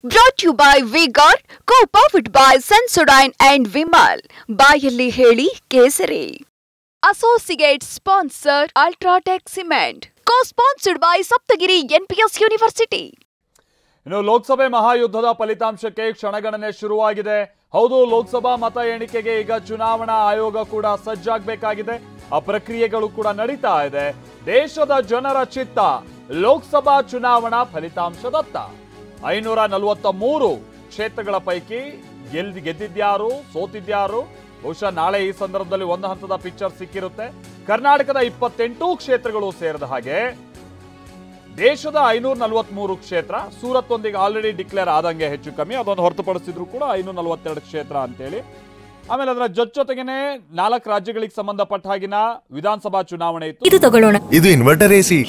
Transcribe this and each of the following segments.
Brought to you by V-Guard, co-powered by Sensodyne and Vimal. ಬಾಯಲ್ಲಿ ಹೇಳಿ ಕೇಸರಿ. Associate sponsor Ultratech Cement. Co-sponsored by Saptagiri NPS University. ಇನ್ನು ಲೋಕಸಭೆ ಮಹಾಯುದ್ಧದ ಫಲಿತಾಂಶಕ್ಕೆ ಕ್ಷಣಗಣನೆ ಶುರುವಾಗಿದೆ. ಹೌದು, ಲೋಕಸಭಾ ಮತ ಎಣಿಕೆಗೆ ಈಗ ಚುನಾವಣಾ ಆಯೋಗ ಕೂಡ ಸಜ್ಜಾಗಬೇಕಾಗಿದೆ. ಆ ಪ್ರಕ್ರಿಯೆಗಳು ಕೂಡ ನಡೀತಾ ಇದೆ. ದೇಶದ ಜನರ ಚಿತ್ತ ಲೋಕಸಭಾ ಚುನಾವಣಾ ಫಲಿತಾಂಶದತ್ತ. 543 ಕ್ಷೇತ್ರಗಳ ಪೈಕಿ ಗೆದ್ದಿದ್ಯಾರು, ಸೋತಿದ್ಯಾರು, ಬಹುಶಃ ನಾಳೆ ಈ ಸಂದರ್ಭದಲ್ಲಿ ಒಂದು ಹಂತದ ಪಿಕ್ಚರ್ ಸಿಕ್ಕಿರುತ್ತೆ. ಕರ್ನಾಟಕದ 28 ಕ್ಷೇತ್ರಗಳು ಸೇರಿದ ಹಾಗೆ ದೇಶದ 543 ಕ್ಷೇತ್ರ, ಸೂರತ್ ಒಂದಿಗೆ ಆಲ್ರೆಡಿ ಡಿಕ್ಲೇರ್ ಆದಂಗೆ ಹೆಚ್ಚು ಕಮ್ಮಿ, ಅದೊಂದು ಹೊರತುಪಡಿಸಿದ್ರು ಕೂಡ 542 ಕ್ಷೇತ್ರ ಅಂತೇಳಿ. ಆಮೇಲೆ ಅದರ ಜೊತೆಗೇನೆ 4 ರಾಜ್ಯಗಳಿಗೆ ಸಂಬಂಧಪಟ್ಟ ಹಾಗಿನ ವಿಧಾನಸಭಾ ಚುನಾವಣೆ ಇತ್ತು. ಇದು ತಗೊಳ್ಳೋಣ. ಇದು ಇನ್ವರ್ಟರ್ ಎಸಿ.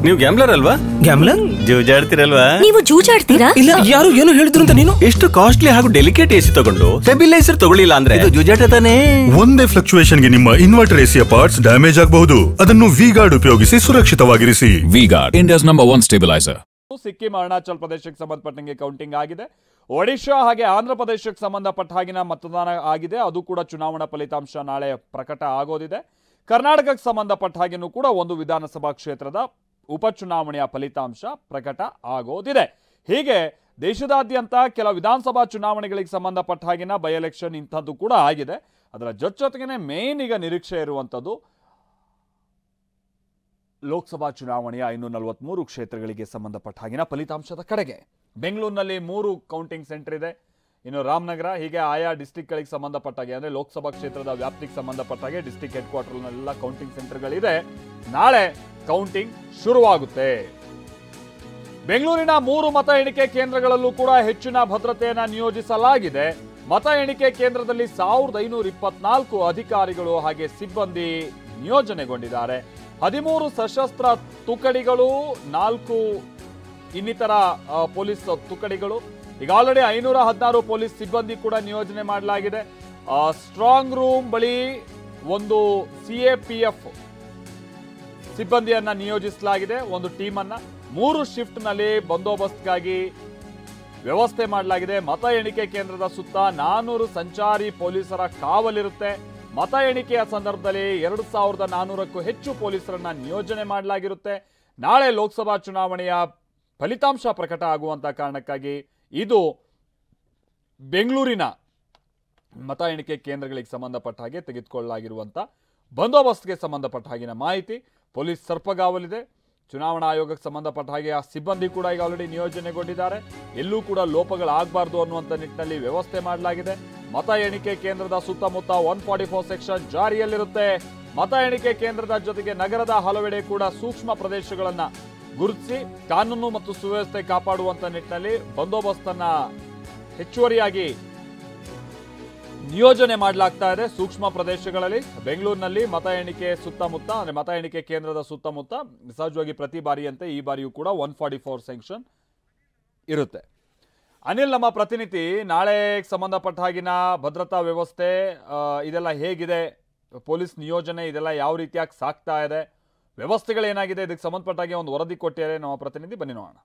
ನೀವು ಗ್ಯಾಮ್ಲರ್ ಅಲ್ವಾ? ಗ್ಯಾಮ್ಲರ್ ಜೂಜಾಡ್ತಿರಲ್ವಾ? ನೀವು ಜೂಜಾಡ್ತೀರಾ? ಇಲ್ಲ, ಯಾರು ಏನು ಹೇಳಿದ್ರು ಅಂತ ನೀನು ಎಷ್ಟು ಕಾಸ್ಟ್ಲಿ ಹಾಗೂ ಡೆಲಿಕೇಟ್ ಎಸಿ ತಗೊಂಡು ಸ್ಟೆಬಿಲೈಸರ್ ತಗೊಳ್ಳಿಲ್ಲ ಅಂದ್ರೆ ಇದು ಜೂಜಾಟ ತಾನೇ. ಒಂದೇ ಫ್ಲಕ್ಚುಯೇಷನ್ ಗೆ ನಿಮ್ಮ ಇನ್ವರ್ಟರ್ ಎಸಿಯ ಪಾರ್ಟ್ಸ್ ಡ್ಯಾಮೇಜ್ ಆಗಬಹುದು. ಅದನ್ನು ವಿ-ಗಾರ್ಡ್ ಉಪಯೋಗಿಸಿ ಸುರಕ್ಷಿತವಾಗಿರಿಸಿ. V Guard, India's number 1 stabiliser. Sikkim, Arunachal ಪ್ರದೇಶಕ್ಕೆ ಸಂಬಂಧಪಟ್ಟಂಗೆ ಕೌಂಟಿಂಗ್ ಆಗಿದೆ. ಒಡಿಶಾ ಹಾಗೆ ಆಂಧ್ರ ಪ್ರದೇಶಕ್ಕೆ ಸಂಬಂಧಪಟ್ಟ ಹಾಗಿನ ಮತದಾನ ಆಗಿದೆ. ಅದು ಕೂಡ ಚುನಾವಣಾ ಫಲಿತಾಂಶ ನಾಳೆ ಪ್ರಕಟ ಆಗೋದಿದೆ. ಕರ್ನಾಟಕಕ್ಕೆ ಸಂಬಂಧಪಟ್ಟ ಹಾಗೆನೂ ಕೂಡ ಒಂದು ವಿಧಾನಸಭಾ ಕ್ಷೇತ್ರದ ಉಪಚುನಾವಣೆಯ ಫಲಿತಾಂಶ ಪ್ರಕಟ ಆಗೋದಿದೆ. ಹೀಗೆ ದೇಶದಾದ್ಯಂತ ಕೆಲ ವಿಧಾನಸಭಾ ಚುನಾವಣೆಗಳಿಗೆ ಸಂಬಂಧಪಟ್ಟ ಹಾಗಿನ ಬೈ ಎಲೆಕ್ಷನ್ ಇಂಥದ್ದು ಕೂಡ ಆಗಿದೆ. ಅದರ ಜೊತೆಗೇನೆ ಮೇನ್ ಈಗ ನಿರೀಕ್ಷೆ ಇರುವಂಥದ್ದು ಲೋಕಸಭಾ ಚುನಾವಣೆಯ 543 ಕ್ಷೇತ್ರಗಳಿಗೆ ಸಂಬಂಧಪಟ್ಟ ಹಾಗಿನ ಫಲಿತಾಂಶದ ಕಡೆಗೆ. ಬೆಂಗಳೂರಿನಲ್ಲಿ 3 ಕೌಂಟಿಂಗ್ ಸೆಂಟರ್ ಇದೆ. ಇನ್ನು ರಾಮನಗರ, ಹೀಗೆ ಆಯಾ ಡಿಸ್ಟಿಕ್ಗಳಿಗೆ ಸಂಬಂಧಪಟ್ಟಾಗೆ ಅಂದರೆ ಲೋಕಸಭಾ ಕ್ಷೇತ್ರದ ವ್ಯಾಪ್ತಿಗೆ ಸಂಬಂಧಪಟ್ಟಾಗೆ ಡಿಸ್ಟಿಕ್ ಹೆಡ್ ಕ್ವಾರ್ಟರ್ನೆಲ್ಲ ಕೌಂಟಿಂಗ್ ಸೆಂಟರ್ಗಳಿದೆ. ನಾಳೆ ಕೌಂಟಿಂಗ್ ಶುರುವಾಗುತ್ತೆ. ಬೆಂಗಳೂರಿನ 3 ಮತ ಎಣಿಕೆ ಕೇಂದ್ರಗಳಲ್ಲೂ ಕೂಡ ಹೆಚ್ಚಿನ ಭದ್ರತೆಯನ್ನು ನಿಯೋಜಿಸಲಾಗಿದೆ. ಮತ ಎಣಿಕೆ ಕೇಂದ್ರದಲ್ಲಿ 1524 ಅಧಿಕಾರಿಗಳು ಹಾಗೆ ಸಿಬ್ಬಂದಿ ನಿಯೋಜನೆಗೊಂಡಿದ್ದಾರೆ. 13 ಸಶಸ್ತ್ರ ತುಕಡಿಗಳು, 4 ಇನ್ನಿತರ ಪೊಲೀಸ್ ತುಕಡಿಗಳು, ಈಗ ಆಲ್ರೆಡಿ 516 ಪೊಲೀಸ್ ಸಿಬ್ಬಂದಿ ಕೂಡ ನಿಯೋಜನೆ ಮಾಡಲಾಗಿದೆ. ಸ್ಟ್ರಾಂಗ್ ರೂಮ್ ಬಳಿ ಒಂದು ಸಿಎಪಿಎಫ್ ಸಿಬ್ಬಂದಿಯನ್ನ ನಿಯೋಜಿಸಲಾಗಿದೆ, ಒಂದು ಟೀಮ್ ಅನ್ನ. 3 ಶಿಫ್ಟ್ ನಲ್ಲಿ ಬಂದೋಬಸ್ತ್ಗಾಗಿ ವ್ಯವಸ್ಥೆ ಮಾಡಲಾಗಿದೆ. ಮತ ಎಣಿಕೆ ಕೇಂದ್ರದ ಸುತ್ತ 400 ಸಂಚಾರಿ ಪೊಲೀಸರ ಕಾವಲಿರುತ್ತೆ. ಮತ ಎಣಿಕೆಯ ಸಂದರ್ಭದಲ್ಲಿ 2400ಕ್ಕೂ ಹೆಚ್ಚು ಪೊಲೀಸರನ್ನ ನಿಯೋಜನೆ ಮಾಡಲಾಗಿರುತ್ತೆ. ನಾಳೆ ಲೋಕಸಭಾ ಚುನಾವಣೆಯ ಫಲಿತಾಂಶ ಪ್ರಕಟ ಆಗುವಂತ ಕಾರಣಕ್ಕಾಗಿ ಇದು ಬೆಂಗಳೂರಿನ ಮತ ಎಣಿಕೆ ಕೇಂದ್ರಗಳಿಗೆ ಸಂಬಂಧಪಟ್ಟ ಹಾಗೆ ತೆಗೆದುಕೊಳ್ಳಲಾಗಿರುವಂತ ಬಂದೋಬಸ್ತ್ಗೆ ಸಂಬಂಧಪಟ್ಟ ಹಾಗಿನ ಮಾಹಿತಿ. ಪೊಲೀಸ್ ಸರ್ಪಗಾವಲಿದೆ. ಚುನಾವಣಾ ಆಯೋಗಕ್ಕೆ ಸಂಬಂಧಪಟ್ಟ ಹಾಗೆ ಆ ಸಿಬ್ಬಂದಿ ಕೂಡ ಈಗ ಆಲ್ರೆಡಿ ನಿಯೋಜನೆಗೊಂಡಿದ್ದಾರೆ. ಎಲ್ಲೂ ಕೂಡ ಲೋಪಗಳಾಗಬಾರ್ದು ಅನ್ನುವಂಥ ನಿಟ್ಟಿನಲ್ಲಿ ವ್ಯವಸ್ಥೆ ಮಾಡಲಾಗಿದೆ. ಮತ ಎಣಿಕೆ ಕೇಂದ್ರದ ಸುತ್ತಮುತ್ತ 144 ಸೆಕ್ಷನ್ ಜಾರಿಯಲ್ಲಿರುತ್ತೆ. ಮತ ಎಣಿಕೆ ಕೇಂದ್ರದ ಜೊತೆಗೆ ನಗರದ ಹಲವೆಡೆ ಕೂಡ ಸೂಕ್ಷ್ಮ ಪ್ರದೇಶಗಳನ್ನು ಗುರುತಿಸಿ ಕಾನೂನು ಮತ್ತು ಸುವ್ಯವಸ್ಥೆ ಕಾಪಾಡುವಂತ ನಿಟ್ಟಿನಲ್ಲಿ ಬಂದೋಬಸ್ತನ್ನ ಹೆಚ್ಚುವರಿಯಾಗಿ ನಿಯೋಜನೆ ಮಾಡಲಾಗ್ತಾ ಇದೆ. ಸೂಕ್ಷ್ಮ ಪ್ರದೇಶಗಳಲ್ಲಿ ಬೆಂಗಳೂರಿನಲ್ಲಿ ಮತ ಎಣಿಕೆ ಸುತ್ತಮುತ್ತ ಅಂದ್ರೆ ಮತ ಎಣಿಕೆ ಕೇಂದ್ರದ ಸುತ್ತಮುತ್ತ ಸಹಜವಾಗಿ ಪ್ರತಿ ಬಾರಿಯಂತೆ ಈ ಬಾರಿಯೂ ಕೂಡ 144 ಸೆಕ್ಷನ್ ಇರುತ್ತೆ. ಅನಿಲ್, ನಮ್ಮ ಪ್ರತಿನಿಧಿ, ನಾಳೆ ಸಂಬಂಧಪಟ್ಟ ಹಾಗಿನ ಭದ್ರತಾ ವ್ಯವಸ್ಥೆ ಇದೆಲ್ಲ ಹೇಗಿದೆ, ಪೊಲೀಸ್ ನಿಯೋಜನೆ ಇದೆಲ್ಲ ಯಾವ ರೀತಿಯಾಗಿ ಸಾಕ್ತಾ ಇದೆ, ವ್ಯವಸ್ಥೆಗಳೇನಾಗಿದೆ, ಇದಕ್ಕೆ ಸಂಬಂಧಪಟ್ಟಾಗೆ ಒಂದು ವರದಿ ಕೊಟ್ಟಿದ್ದಾರೆ ನಮ್ಮ ಪ್ರತಿನಿಧಿ. ಬನ್ನಿ ನೋಡೋಣ.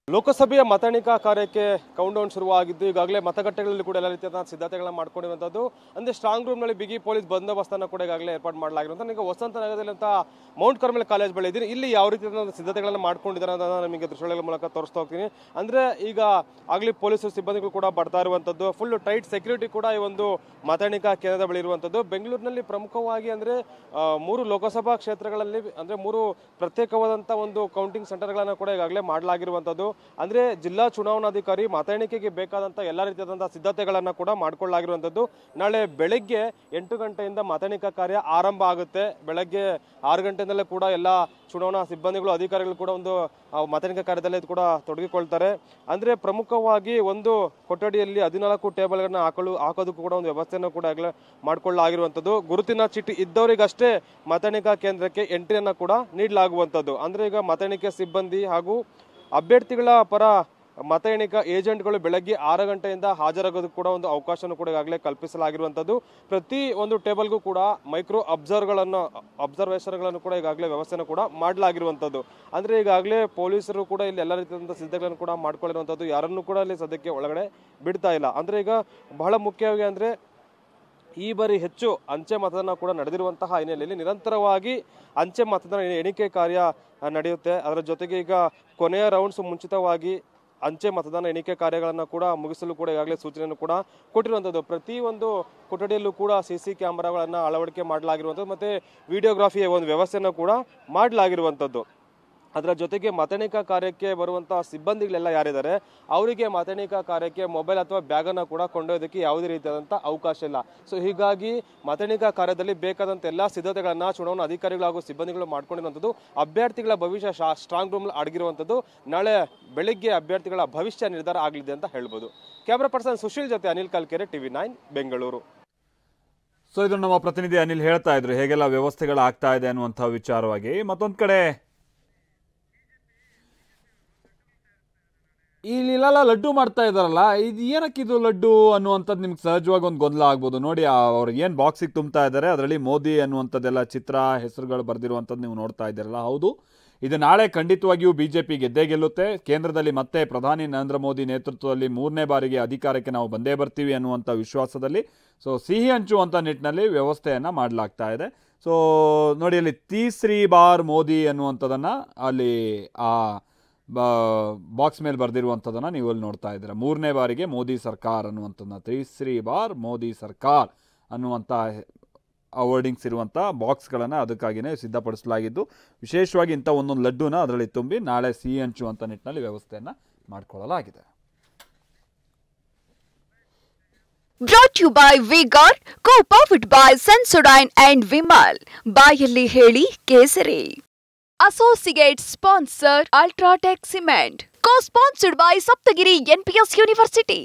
ಲೋಕಸಭೆಯ ಮತ ಎಣಿಕಾ ಕಾರ್ಯಕ್ಕೆ ಕೌಂಟ್ ಡೌನ್ ಶುರುವಾಗಿದ್ದು ಈಗಾಗಲೇ ಮತಗಟ್ಟೆಗಳಲ್ಲಿ ಕೂಡ ಎಲ್ಲ ರೀತಿಯಾದ ಸಿದ್ಧತೆಗಳನ್ನ ಮಾಡ್ಕೊಂಡಿರುವಂಥದ್ದು. ಅಂದರೆ ಸ್ಟ್ರಾಂಗ್ ರೂಮ್ನಲ್ಲಿ ಬಿಗಿ ಪೊಲೀಸ್ ಬಂದೋಬಸ್ತನ್ನು ಕೂಡ ಈಗಾಗಲೇ ಏರ್ಪಾಡು ಮಾಡಲಾಗಿರುವಂಥ. ಈಗ ವಸಂತ ನಗರದಲ್ಲಿಂಥ ಮೌಂಟ್ ಕಾರ್ಮೆಲ್ ಕಾಲೇಜ್ ಬಳಿ ಇದ್ದೀನಿ. ಇಲ್ಲಿ ಯಾವ ರೀತಿಯಾದ ಸಿದ್ಧತೆಗಳನ್ನು ಮಾಡ್ಕೊಂಡಿದ್ದಾರೆ ಅಂತ ನಿಮಗೆ ದೃಶ್ಯಗಳ ಮೂಲಕ ತೋರಿಸ್ತಾ ಹೋಗ್ತೀನಿ. ಅಂದರೆ ಈಗ ಆಗಲಿ ಪೊಲೀಸರು ಸಿಬ್ಬಂದಿಗಳು ಕೂಡ ಬರ್ತಾ ಇರುವಂಥದ್ದು, ಫುಲ್ ಟೈಟ್ ಸೆಕ್ಯೂರಿಟಿ ಕೂಡ ಈ ಒಂದು ಮತ ಎಣಿಕಾ ಕೇಂದ್ರದ ಬಳಿ ಇರುವಂಥದ್ದು. ಬೆಂಗಳೂರಿನಲ್ಲಿ ಪ್ರಮುಖವಾಗಿ ಅಂದರೆ 3 ಲೋಕಸಭಾ ಕ್ಷೇತ್ರಗಳಲ್ಲಿ ಅಂದರೆ 3 ಪ್ರತ್ಯೇಕವಾದಂಥ ಒಂದು ಕೌಂಟಿಂಗ್ ಸೆಂಟರ್ಗಳನ್ನು ಕೂಡ ಈಗಾಗಲೇ ಮಾಡಲಾಗಿರುವಂಥದ್ದು. ಅಂದ್ರೆ ಜಿಲ್ಲಾ ಚುನಾವಣಾಧಿಕಾರಿ ಮತ ಎಣಿಕೆಗೆ ಬೇಕಾದಂತ ಎಲ್ಲ ರೀತಿಯಾದಂತಹ ಸಿದ್ಧತೆಗಳನ್ನ ಕೂಡ ಮಾಡಿಕೊಳ್ಳಲಾಗಿರುವಂಥದ್ದು. ನಾಳೆ ಬೆಳಗ್ಗೆ 8 ಗಂಟೆಯಿಂದ ಮತ ಎಣಿಕಾ ಕಾರ್ಯ ಆರಂಭ ಆಗುತ್ತೆ. ಬೆಳಗ್ಗೆ 6 ಗಂಟೆಯಿಂದಲೇ ಕೂಡ ಎಲ್ಲ ಚುನಾವಣಾ ಸಿಬ್ಬಂದಿಗಳು, ಅಧಿಕಾರಿಗಳು ಕೂಡ ಒಂದು ಮತ ಎಣಿಕಾ ಕಾರ್ಯದಲ್ಲಿ ಕೂಡ ತೊಡಗಿಕೊಳ್ತಾರೆ. ಅಂದ್ರೆ ಪ್ರಮುಖವಾಗಿ ಒಂದು ಕೊಠಡಿಯಲ್ಲಿ 14 ಟೇಬಲ್ಗಳನ್ನ ಹಾಕೋದಕ್ಕೂ ಕೂಡ ಒಂದು ವ್ಯವಸ್ಥೆಯನ್ನು ಕೂಡ ಆಗಲೇ ಮಾಡಿಕೊಳ್ಳಲಾಗಿರುವಂಥದ್ದು. ಗುರುತಿನ ಚೀಟಿ ಇದ್ದವರಿಗಷ್ಟೇ ಮತ ಎಣಿಕಾ ಕೇಂದ್ರಕ್ಕೆ ಎಂಟ್ರಿಯನ್ನ ಕೂಡ ನೀಡಲಾಗುವಂಥದ್ದು. ಅಂದ್ರೆ ಈಗ ಮತ ಎಣಿಕೆ ಸಿಬ್ಬಂದಿ ಹಾಗೂ ಅಭ್ಯರ್ಥಿಗಳ ಪರ ಮತ ಎಣಿಕಾ ಏಜೆಂಟ್ಗಳು ಬೆಳಗ್ಗೆ 6 ಗಂಟೆಯಿಂದ ಹಾಜರಾಗೋದಕ್ಕೆ ಕೂಡ ಒಂದು ಅವಕಾಶವನ್ನು ಕೂಡ ಈಗಾಗಲೇ ಕಲ್ಪಿಸಲಾಗಿರುವಂಥದ್ದು. ಪ್ರತಿ ಒಂದು ಟೇಬಲ್ಗೂ ಕೂಡ ಮೈಕ್ರೋ ಅಬ್ಸರ್ವೇಷನ್ಗಳನ್ನು ಕೂಡ ಈಗಾಗಲೇ ವ್ಯವಸ್ಥೆಯನ್ನು ಕೂಡ ಮಾಡಲಾಗಿರುವಂಥದ್ದು. ಅಂದರೆ ಈಗಾಗಲೇ ಪೊಲೀಸರು ಕೂಡ ಇಲ್ಲಿ ಎಲ್ಲ ರೀತಿಯಾದಂಥ ಸಿದ್ಧತೆಗಳನ್ನು ಕೂಡ ಮಾಡ್ಕೊಂಡಿರುವಂಥದ್ದು. ಯಾರನ್ನು ಕೂಡ ಇಲ್ಲಿ ಸದ್ಯಕ್ಕೆ ಒಳಗಡೆ ಬಿಡ್ತಾ ಇಲ್ಲ. ಅಂದರೆ ಈಗ ಬಹಳ ಮುಖ್ಯವಾಗಿ ಅಂದರೆ ಈ ಬಾರಿ ಹೆಚ್ಚು ಅಂಚೆ ಮತದಾನ ಕೂಡ ನಡೆದಿರುವಂತಹ ಹಿನ್ನೆಲೆಯಲ್ಲಿ ನಿರಂತರವಾಗಿ ಅಂಚೆ ಮತದಾನ ಎಣಿಕೆ ಕಾರ್ಯ ನಡೆಯುತ್ತೆ. ಅದರ ಜೊತೆಗೆ ಈಗ ಕೊನೆಯ ರೌಂಡ್ಸ್ ಮುಂಚಿತವಾಗಿ ಅಂಚೆ ಮತದಾನ ಎಣಿಕೆ ಕಾರ್ಯಗಳನ್ನು ಕೂಡ ಮುಗಿಸಲು ಕೂಡ ಈಗಾಗಲೇ ಸೂಚನೆಯನ್ನು ಕೂಡ ಕೊಟ್ಟಿರುವಂಥದ್ದು. ಪ್ರತಿಯೊಂದು ಕೊಠಡಿಯಲ್ಲೂ ಕೂಡ CC ಕ್ಯಾಮೆರಾಗಳನ್ನು ಅಳವಡಿಕೆ ಮಾಡಲಾಗಿರುವಂಥದ್ದು ಮತ್ತು ವಿಡಿಯೋಗ್ರಾಫಿಯ ಒಂದು ವ್ಯವಸ್ಥೆಯನ್ನು ಕೂಡ ಮಾಡಲಾಗಿರುವಂಥದ್ದು. ಅದರ ಜೊತೆಗೆ ಮತ ಎಣಿಕಾ ಕಾರ್ಯಕ್ಕೆ ಬರುವಂತಹ ಸಿಬ್ಬಂದಿಗಳೆಲ್ಲ ಯಾರಿದ್ದಾರೆ ಅವರಿಗೆ ಮತ ಎಣಿಕಾ ಕಾರ್ಯಕ್ಕೆ ಮೊಬೈಲ್ ಅಥವಾ ಬ್ಯಾಗನ್ನು ಕೂಡ ಕೊಂಡೊಯ್ಯೋದಕ್ಕೆ ಯಾವುದೇ ರೀತಿಯಾದಂಥ ಅವಕಾಶ ಇಲ್ಲ. ಸೊ ಹೀಗಾಗಿ ಮತ ಎಣಿಕಾ ಕಾರ್ಯದಲ್ಲಿ ಬೇಕಾದಂಥ ಎಲ್ಲ ಸಿದ್ಧತೆಗಳನ್ನು ಚುನಾವಣಾ ಅಧಿಕಾರಿಗಳು ಹಾಗೂ ಸಿಬ್ಬಂದಿಗಳು ಮಾಡ್ಕೊಂಡಿರುವಂಥದ್ದು. ಅಭ್ಯರ್ಥಿಗಳ ಭವಿಷ್ಯ ಸ್ಟ್ರಾಂಗ್ ರೂಮ್ ಅಡಗಿರುವಂಥದ್ದು. ನಾಳೆ ಬೆಳಿಗ್ಗೆ ಅಭ್ಯರ್ಥಿಗಳ ಭವಿಷ್ಯ ನಿರ್ಧಾರ ಆಗಲಿದೆ ಅಂತ ಹೇಳ್ಬೋದು. ಕ್ಯಾಮ್ರಾ ಪರ್ಸನ್ ಸುಶೀಲ್ ಜೊತೆ ಅನಿಲ್ ಕಲ್ಕೆರೆ, TV9 ಬೆಂಗಳೂರು. ಸೊ ಇದು ನಮ್ಮ ಪ್ರತಿನಿಧಿ ಅನಿಲ್ ಹೇಳ್ತಾ ಇದ್ರು ಹೇಗೆಲ್ಲ ವ್ಯವಸ್ಥೆಗಳಾಗ್ತಾ ಇದೆ ಅನ್ನುವಂಥ ವಿಚಾರವಾಗಿ. ಮತ್ತೊಂದು ಕಡೆ ಇಲ್ಲೆಲ್ಲ ಲಡ್ಡು ಮಾಡ್ತಾ ಇದ್ದಾರಲ್ಲ, ಇದು ಏನಕ್ಕಿದು ಲಡ್ಡು ಅನ್ನುವಂಥದ್ದು ನಿಮ್ಗೆ ಸಹಜವಾಗಿ ಒಂದು ಗೊಂದಲ ಆಗ್ಬೋದು. ನೋಡಿ ಅವ್ರು ಏನು ಬಾಕ್ಸಿಗೆ ತುಂಬ್ತಾ ಇದ್ದಾರೆ ಅದರಲ್ಲಿ ಮೋದಿ ಅನ್ನುವಂಥದ್ದೆಲ್ಲ ಚಿತ್ರ ಹೆಸರುಗಳು ಬರೆದಿರುವಂಥದ್ದು ನೀವು ನೋಡ್ತಾ ಇದ್ದೀರಲ್ಲ. ಹೌದು, ಇದು ನಾಳೆ ಖಂಡಿತವಾಗಿಯೂ BJP ಗೆದ್ದೇ ಗೆಲ್ಲುತ್ತೆ. ಕೇಂದ್ರದಲ್ಲಿ ಮತ್ತೆ ಪ್ರಧಾನಿ ನರೇಂದ್ರ ಮೋದಿ ನೇತೃತ್ವದಲ್ಲಿ 3ನೇ ಬಾರಿಗೆ ಅಧಿಕಾರಕ್ಕೆ ನಾವು ಬಂದೇ ಬರ್ತೀವಿ ಅನ್ನುವಂಥ ವಿಶ್ವಾಸದಲ್ಲಿ ಸಿಹಿ ಹಂಚುವಂಥ ನಿಟ್ಟಿನಲ್ಲಿ ವ್ಯವಸ್ಥೆಯನ್ನು ಮಾಡಲಾಗ್ತಾ ಇದೆ. ಸೊ ನೋಡಿ, ಅಲ್ಲಿ ತೀಸ್ರಿ ಬಾರ್ ಮೋದಿ ಅನ್ನುವಂಥದ್ದನ್ನು ಅಲ್ಲಿ ಆ ಬಾಕ್ಸ್ ಮೇಲೆ ಬರೆದಿರುವಂಥದ್ದನ್ನು ನೀವು ಅಲ್ಲಿ ನೋಡ್ತಾ ಇದ್ದೀರಾ. 3ನೇ ಬಾರಿಗೆ ಮೋದಿ ಸರ್ಕಾರ ಅನ್ನುವಂಥದ್ದನ್ನ, ತೀಸ್ರಿ ಬಾರ್ ಮೋದಿ ಸರ್ಕಾರ ಅನ್ನುವಂಥ ವರ್ಡಿಂಗ್ಸ್ ಇರುವಂಥ ಬಾಕ್ಸ್ಗಳನ್ನು ಅದಕ್ಕಾಗಿಯೇ ಸಿದ್ಧಪಡಿಸಲಾಗಿದ್ದು, ವಿಶೇಷವಾಗಿ ಇಂಥ ಒಂದೊಂದು ಲಡ್ಡುನ ಅದರಲ್ಲಿ ತುಂಬಿ ನಾಳೆ ಸಿಹಿ ಹಂಚುವಂಥ ನಿಟ್ಟಿನಲ್ಲಿ ವ್ಯವಸ್ಥೆಯನ್ನು ಮಾಡಿಕೊಳ್ಳಲಾಗಿದೆ. Brought to you by V-Guard, co-powered by Sensodyne and Vimal. ಬಾಯಲ್ಲಿ ಹೇಳಿ ಕೇಸರಿ. Associate sponsor Ultratech Cement. Co-sponsored by Saptagiri NPS University.